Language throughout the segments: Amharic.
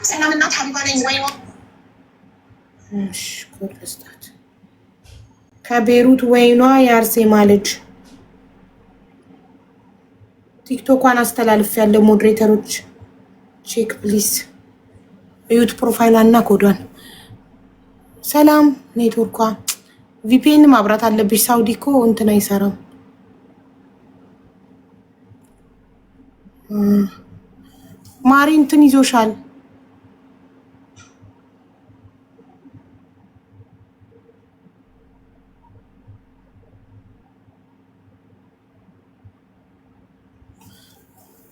ሰላምና ሀቢባ ነኝ ወይ ነው? እሺ ኮልስታት ከቤሩት ወይኗ የአርሴማ ልጅ ቲክቶኳን አስተላልፍ ያለው ሞዴሬተሮች ቼክ ፕሊዝ እዩት ፕሮፋይሏና ኮዷን። ሰላም ኔትወርኳ ቪፒኤን ማብራት አለብሽ። ሳውዲ እኮ እንትን አይሰራም። ማሪ እንትን ይዞሻል።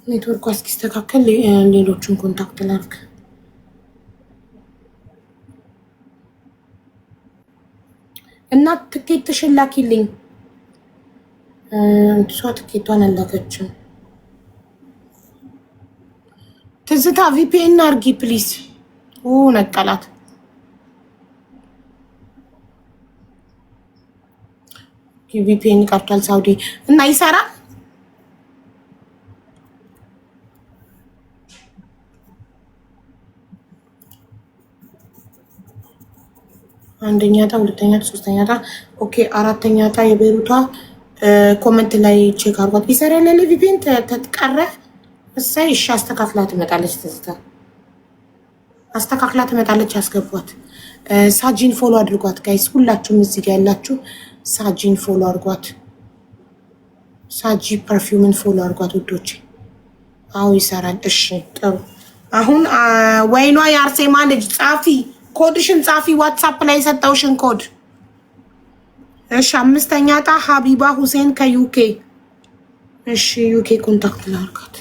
ኔትወርኳ እስኪስተካከል ሌሎችን ኮንታክት ላድርግ። እና ትኬትሽን ላኪልኝ። እሷ ትኬቷን አላከችም። ትዝታ ቪፒኤን አርጊ ፕሊዝ። ነቀላት። ቪፒኤን ቀርቷል ሳውዲ እና ይሰራል። አንደኛ ታ፣ ሁለተኛ ታ፣ ሶስተኛ ታ፣ ኦኬ አራተኛ ታ የቤሩቷ ኮመንት ላይ ቼክ አርጓት። ይሰራል ለቪፒኤን ተቀረ እሳይ። እሺ አስተካክላ ትመጣለች። ትዝታ አስተካክላ ትመጣለች። ያስገቧት። ሳጂን ፎሎ አድርጓት ጋይስ፣ ሁላችሁም እዚህ ጋር ያላችሁ ሳጂን ፎሎ አድርጓት። ሳጂ ፐርፊውምን ፎሎ አድርጓት ውዶች። አዎ ይሰራል። እሺ ጥሩ። አሁን ወይኗ የአርሴማ ልጅ ጻፊ፣ ኮድሽን ጻፊ። ዋትስአፕ ላይ የሰጠውሽን ኮድ። እሺ አምስተኛ ጣ ሀቢባ ሁሴን ከዩኬ። እሺ ዩኬ ኮንታክት ላድርጋት።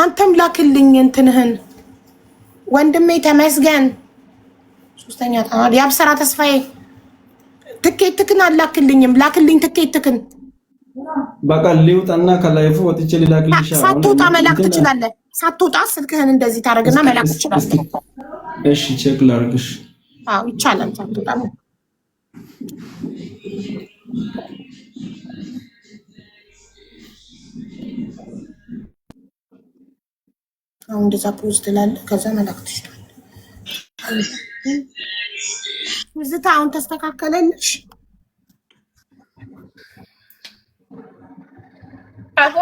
አንተም ላክልኝ እንትንህን ወንድሜ ተመስገን። ሶስተኛ ጣና የአብሰራ ተስፋዬ ትኬትክን አላክልኝም። ላክልኝ ትኬትክን። በቃ ሊውጣና ከላይፉ ወጥቼ ሊላክልሽ። ሳትወጣ መላክ ትችላለህ። ሳትወጣ ስልክህን እንደዚህ ታደርግና መላክ ትችላለህ። እሺ ቼክ ላድርግሽ። አዎ ይቻላል። ሳትወጣ አሁን እንደዛ ፖስት ላለ ከዛ መላክ ትችላለህ። ትዝታ አሁን ተስተካከለልሽ? አቦ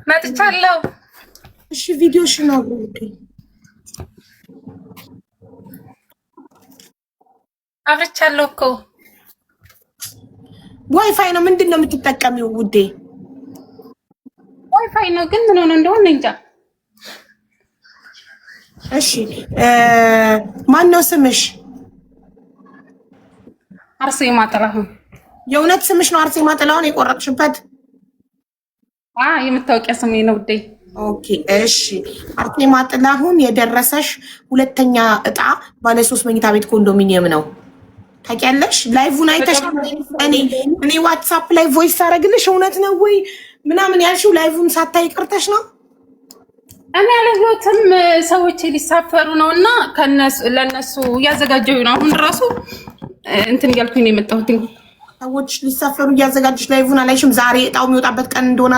መጥቻለሁ። እሺ ቪዲዮሽን አብሮት አብርቻለሁ እኮ። ዋይፋይ ነው ምንድን ነው የምትጠቀሚው ውዴ? ዋይፋይ ነው ግን ምን ሆነ እንደሆነ እንጃ። እሺ ማን ነው ስምሽ? አርሴማ ጥላሁን። የእውነት ስምሽ ነው አርሴማ ጥላሁን የቆረጥሽበት? የምታወቂያ ስሜ ነው ውዴ። ኦኬ እሺ። አርሴማ ጥላሁን የደረሰሽ ሁለተኛ እጣ ባለ 3 መኝታ ቤት ኮንዶሚኒየም ነው። ታውቂያለሽ? ላይቭን አይተሽ እኔ ዋትስአፕ ላይ ቮይስ ታደርግልሽ እውነት ነው ወይ ምናምን ያልሽው ላይቭን ሳታይ ቀርተሽ ነው? እኔ ያለሁትም ሰዎች ሊሳፈሩ ነውና ለነሱ እያዘጋጀሁ ነው። አሁን ራሱ እንትን እያልኩኝ ነው የመጣሁት። ሰዎች ሊሳፈሩ እያዘጋጀሽ ላይቭን አላይሽም? ዛሬ እጣው የሚወጣበት ቀን እንደሆነ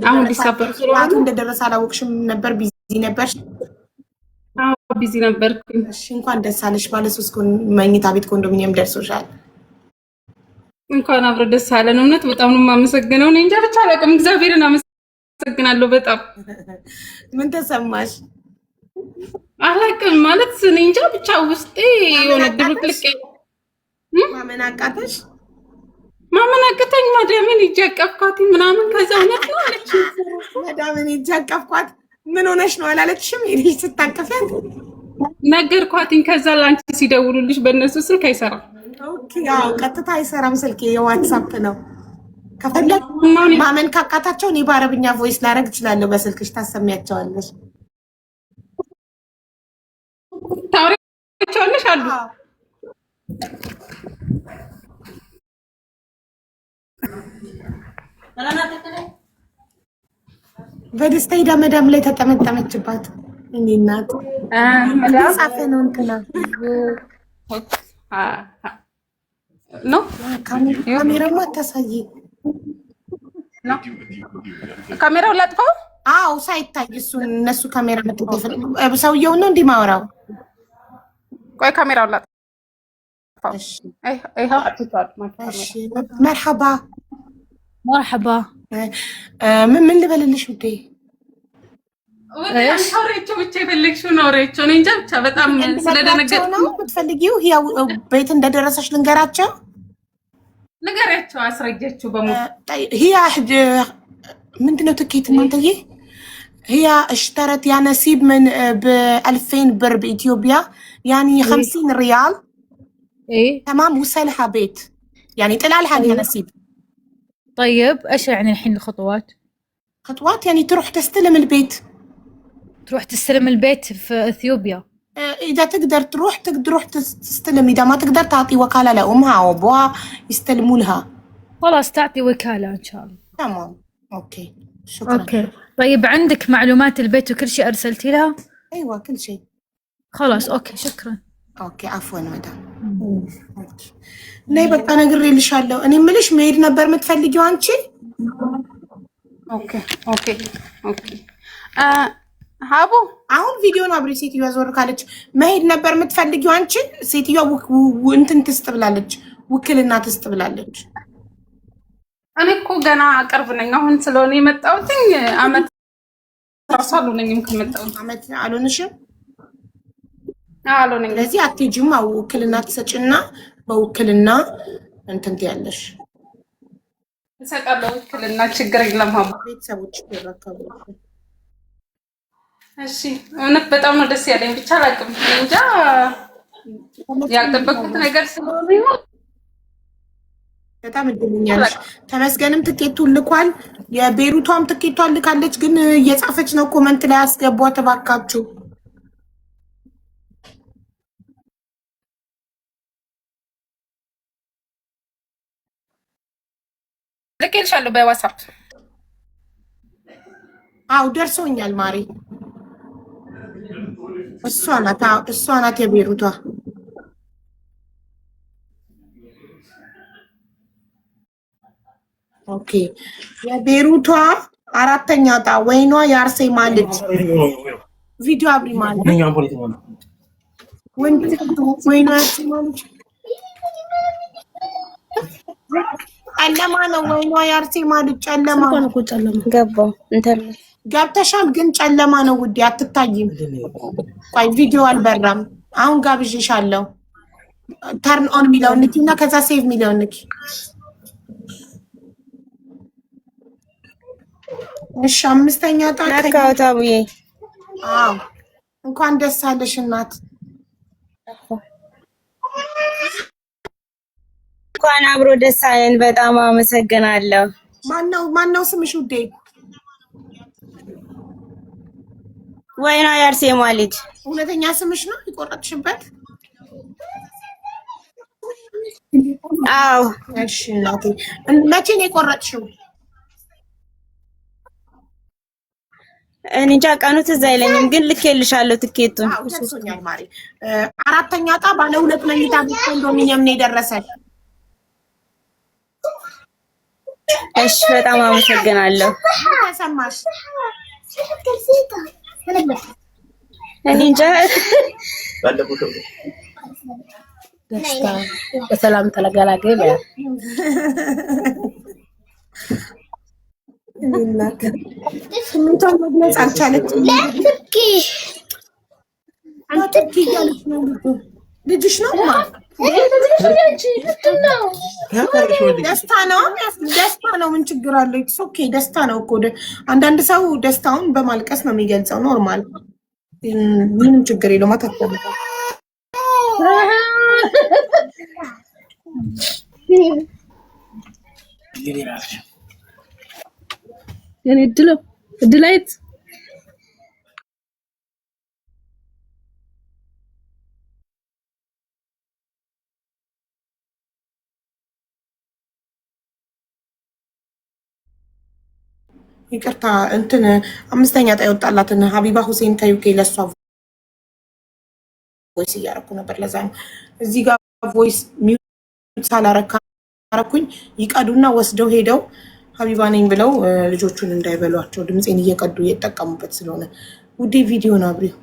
አሁን ሊሳፈሩ ስለሆነ እንደደረሰ አላወቅሽም ነበር? ቢዚ ነበር? አዎ ቢዚ ነበርኩኝ። እሺ እንኳን ደስ አለሽ። ባለ 3 መኝታ ቤት ኮንዶሚኒየም ደርሶሻል። እንኳን አብረ ደስ አለን። እውነት በጣም ነው የማመሰግነው። እኔ እንጃ ብቻ አላውቅም። እግዚአብሔርን አመሰግናለሁ በጣም። ምን ተሰማሽ? አላውቅም ማለት እኔ እንጃ ብቻ ውስጤ የሆነ ድብልቅልቅ። ማመን አቃተሽ? ማመን አቃተኝ። ማዳምን ይጃቀፍኳት ምናምን ከዛ እውነት ነው አለች። ማዳምን ይጃቀፍኳት ምን ሆነሽ ነው አላለችሽም? ይሄ ስታቀፊያት ነገርኳትኝ። ከዛ ላንቺ ሲደውሉልሽ በእነሱ ስልክ አይሰራም። ኦኬ ያው ቀጥታ አይሰራም ስልኬ የዋትስአፕ ነው። ከፈለግ ማመን ካቃታቸው እኔ በአረብኛ ቮይስ ላደርግ እችላለሁ። በስልክሽ ታሰሚያቸዋለሽ። ታውሪያቸዋለሽ አሉ በደስታ ሄዳ መዳም ላይ ተጠመጠመችባት። እኔ እናት ጻፈ ነው እንትና ነው ካሜራማ አታሳይ ነው ካሜራው ላጥፋው። አዎ ሳይታይ እሱን እነሱ ካሜራ መጥተው ሰውየው ነው እንዲህ ማውራው። ቆይ ካሜራው ላጥፋው። እሺ አይሃ አጥቷል። እሺ መርሐባ مرحبا ምን ልበልልሽ ውዴ? አውሬቸው ብቻ የፈለግሽው ነው። አውሬቸው እኔ እንጃ ብቻ በጣም ስለደነገጥኩ ነው የምትፈልጊው። ያው ቤት እንደደረሰሽ ልንገራቸው። ንገሪያቸው፣ አስረጃቸው በሙሉ هي ምንድነው ትኬት እናንተዬ? هي اشترت يا نسيب من ب2000 بر بإثيوبيا يعني 50 ريال. ايه تمام وصلها بيت يعني طلع لها يا نسيب. طيب ايش يعني الحين الخطوات؟ خطوات يعني تروح تستلم البيت. تروح تستلم البيت في اثيوبيا. اذا تقدر تروح تستلم، اذا ما تقدر تعطي وكالة لامها او ابوها يستلموا لها. خلاص تعطي وكالة ان شاء الله. تمام اوكي شكرا. اوكي طيب عندك معلومات البيت وكل شيء ارسلتي لها؟ ايوه كل شيء. خلاص اوكي شكرا. اوكي عفوا مدام. ነይ በቃ ነግሬልሻለሁ። እኔ የምልሽ መሄድ ነበር የምትፈልጊው አንቺ? ኦኬ ኦኬ ኦኬ ሀቡ አሁን ቪዲዮን አብሪ። ሴትዮዋ ዞር ካለች መሄድ ነበር የምትፈልጊው አንቺ? ሴትዮዋ እንትን ትስጥ ብላለች፣ ውክልና ትስጥ ብላለች። እኔ እኮ ገና ቅርብ ነኝ አሁን ስለሆነ የመጣሁት አመት ራሱ አልሆነኝም ከመጣሁት። አመት አልሆንሽም? አልሆነኝም። ስለዚህ አትሄጂም። ውክልና ትሰጭና በውክልና እንትን ትያለሽ። እሰጣለሁ ውክልና፣ ችግር የለም። ሀቡ ቤተሰቦች ይረከቡ። እሺ እውነት በጣም ነው ደስ ያለኝ። ብቻ አላውቅም እንጃ ያልጠበቅኩት ነገር ስለሆነ ይሁን በጣም እድለኛ ነሽ። ተመስገንም ትኬቱን ልኳል፣ የቤሩቷም ትኬቷን ልካለች። ግን እየጻፈች ነው ኮመንት ላይ አስገቧት እባካችሁ። ልኬልሻለሁ በዋትስአፕ። አው ደርሶኛል ማሪ። እሷ ናት የቤሩቷ። ኦኬ የቤሩቷ አራተኛ ዕጣ ወይኗ የአርሴማ ልጅ ቪዲዮ አብሪ ማለት ወይኗ የአርሴማ ልጅ ጨለማ ነው። ወይኗ የአርሴማ ልጅ ጨለማ ነው። ገባው እንትን ገብተሻል፣ ግን ጨለማ ነው ውዴ፣ አትታይም። ቆይ ቪዲዮ አልበራም። አሁን ጋብዤሻለሁ። ተርን ኦን ሚለውን ንኪ እና ከዛ ሴቭ ሚለውን ንኪ። እሺ አምስተኛ ዕጣ ነካውታቡዬ። አዎ እንኳን ደስ አለሽ እናት። እንኳን አብሮ ደስ አለን። በጣም አመሰግናለሁ። ማነው ስምሽ ውዴ? ወይኗ የአርሴማ ልጅ። እውነተኛ ስምሽ ነው የቆረጥሽበት? አዎ። እሺ እናቴ መቼ ነው የቆረጥሽው? እኔ እንጃ ቀኑ ትዝ አይለኝም፣ ግን ልኬልሻለሁ ትኬቱን። አዎ ደርሶኛል ማሪ። አራተኛ ዕጣ ባለ 2 መኝታ ቤት ኮንዶሚኒየም ነው የደረሰሽ። እሺ በጣም አመሰግናለሁ። ተሰማሽ? እኔ እንጃ ደስታ በሰላም ተገላገለ። ስሜቷን መግለጽ አልቻለችም። ልጅሽ ነው ደስታ ነው። ምን ችግር አለው? ኦኬ ደስታ ነው እኮ። አንዳንድ ሰው ደስታውን በማልቀስ ነው የሚገልጸው። ኖርማል፣ ምንም ችግር የለውም። የኔ እድላይት ይቅርታ እንትን አምስተኛ ጣይ ወጣላትና ሀቢባ ሁሴን ከዩኬ ለሷ ቮይስ እያረኩ ነበር። ለዛ ነው እዚህ ጋር ቮይስ ሚውት ሳላረኩኝ ይቀዱና ወስደው ሄደው ሀቢባ ነኝ ብለው ልጆቹን እንዳይበሏቸው ድምጼን እየቀዱ እየተጠቀሙበት ስለሆነ ውዴ ቪዲዮ ነው አብሪው።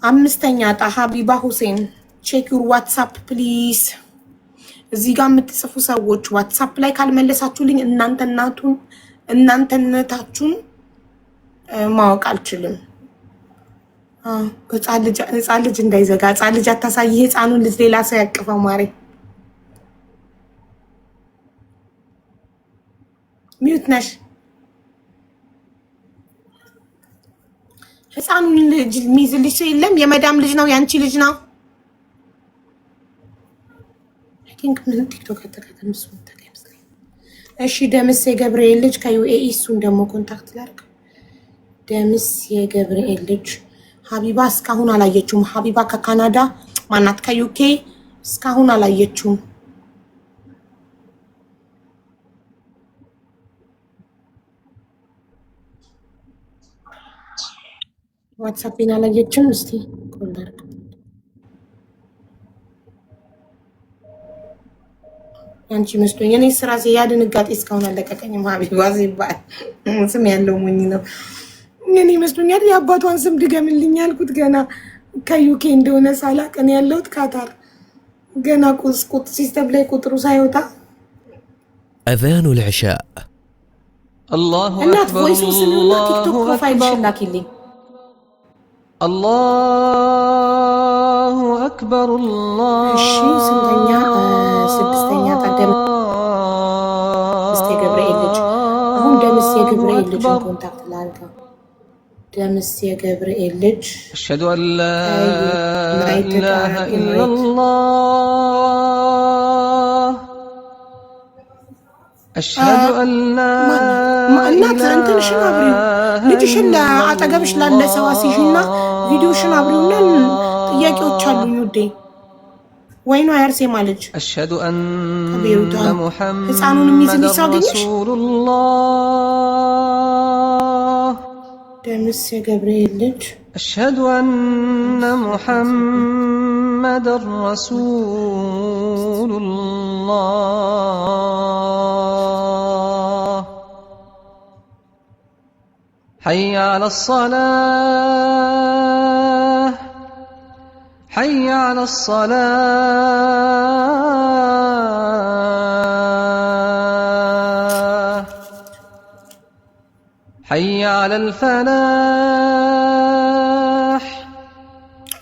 አምስተኛ ጣ ሀቢባ ሁሴን ቼክ ዩር ዋትስአፕ ፕሊዝ። እዚህ ጋር የምትጽፉ ሰዎች ዋትስአፕ ላይ ካልመለሳችሁልኝ እናንተነታችሁን ማወቅ አልችልም። ህፃን ልጅ እንዳይዘጋ ህፃን ልጅ አታሳይ። ህፃኑን ልጅ ሌላ ሰው ያቅፈው ማሬ። ሚውት ነሽ። ህፃኑን ልጅ የሚይዝልሽ ሰው የለም። የመዳም ልጅ ነው ያንቺ ልጅ ነው። አይ ቲንክ ምን ቲክቶክ አጠቃቀም እሱ ተቀምጥ። እሺ ደምስ የገብርኤል ልጅ ከዩኤኢ እሱን ደግሞ ኮንታክት ላድርግ። ደምስ የገብርኤል ልጅ ሀቢባ እስካሁን አላየችውም። ሀቢባ ከካናዳ ማናት ከዩኬ እስካሁን አላየችውም። ዋትስአፕን አላየችም። እስቲ ኮንታክት አንቺ መስሎኝ እኔ ስራ ያድንጋጤ እስካሁን አለቀቀኝም። ሀቢባ ሲባል ስም ያለው ሞኝ ነው። እኔ መስሎኛል የአባቷን ስም ድገምልኝ ያልኩት ገና ከዩኬ እንደሆነ ሳላቅ እኔ ያለሁት ካታር ገና ቁጥ ሲስተም ላይ ቁጥሩ ሳይወጣ أذان العشاء. الله أكبر الله أكبر الله أكبر الله ስድስተኛ ታደም ገብርኤል ልጅ አሁን ደምስ የገብርኤል ልጅ ኮንታክት ላድርግ። ደምስ የገብርኤል ልጅ أشهد أن لا إله إلا الله أشهد أن لا እናት እንትንሽን አብሪው ልጅሽን አጠገብሽ ላለ ሰው አሲሽና ቪዲዮሽን አብሪውና ጥያቄዎች አሉኝ ውዴ። ወይኑ አያርሴማ ልጅ أشهد أن ህፃኑን የሚይዝልሽ ሰው አገኘሽ? رسول الله ደምስ የገብርኤል ልጅ أشهد أن محمد رسول الله حي على الصلاة حي على الصلاة حي على الفلاح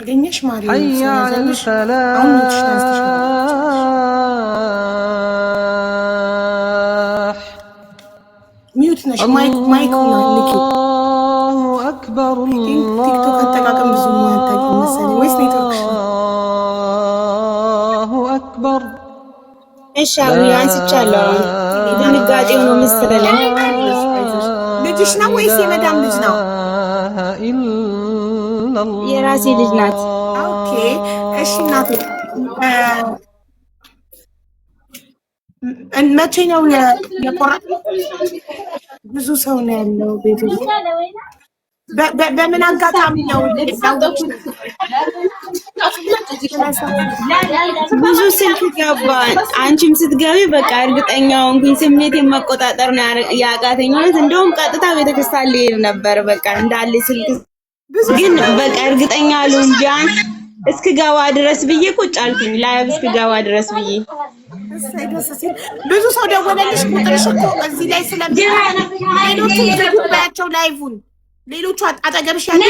አገኘሽ ማሪ حي على الفلاح ሚውት ነሽ ማይክ ነው ልኪ الله أكبر ቲክቶክ አጠቃቀም ብዙ ማታቂ መሰለኝ ወይስ ኔትወርክሽ? الله أكبر እሺ አብሪ አንስቻለሁ። ድንጋጤው ነው መሰለኝ። ልጅሽ ነው ወይስ የመዳም ልጅ ነው? የራሴ ልጅ ናት። ኦኬ እሺ እናቴ መቼ ነው የቆረጥነው? ብዙ ሰው ነው ያለው ቤት ውስጥ። በምን አጋጣሚ ነው? ብዙ ስልክ ገባ። አንቺም ስትገቢ በቃ እርግጠኛውን ግን ስሜቴን መቆጣጠር ነው ያቃተኝ። እንደውም ቀጥታ ቤተክርስቲያን ልሄድ ነበር በቃ እንዳለ ስልክ ግን በቃ እርግጠኛ አሉን ቢያን እስክገባ ድረስ ብዬ ቁጭ አልኩኝ። ላይቭ እስክገባ ድረስ ብዬ ብዙ ሰው ደወለልሽ። ቁጥርሽ እኮ እዚህ ላይ ሌሎቹ ዘጉባቸው ላይቭን ሌሎቹ አጠገብሽ ያለ